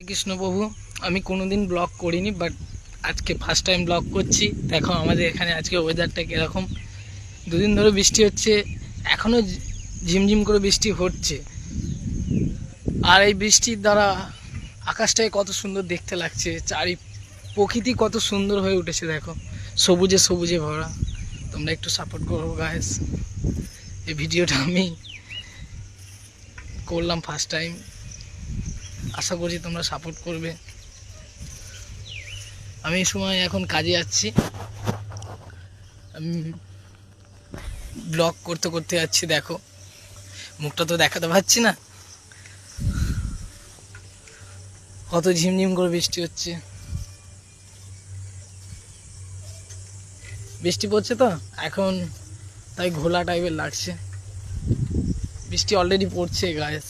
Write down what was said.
কৃষ্ণ প্রভু, আমি কোনোদিন ব্লগ করিনি, বাট আজকে ফার্স্ট টাইম ব্লগ করছি। দেখো আমাদের এখানে আজকে ওয়েদারটা কীরকম। দুদিন ধরে বৃষ্টি হচ্ছে, এখনও ঝিমঝিম করে বৃষ্টি হচ্ছে। আর এই বৃষ্টির দ্বারা আকাশটাকে কত সুন্দর দেখতে লাগছে, চারি প্রকৃতি কত সুন্দর হয়ে উঠেছে। দেখো সবুজে সবুজে ভরা। তোমরা একটু সাপোর্ট করো গাইস। এই ভিডিওটা আমি করলাম ফার্স্ট টাইম, আশা করছি তোমরা সাপোর্ট করবে। আমি এই সময় এখন কাজে যাচ্ছি, আমি ব্লগ করতে করতে যাচ্ছি। দেখো মুখটা তো দেখাতে পারছি না, কত ঝিমঝিম করে বৃষ্টি হচ্ছে। বৃষ্টি পড়ছে তো এখন, তাই ঘোলা টাইপের লাগছে। বৃষ্টি অলরেডি পড়ছে গাইস।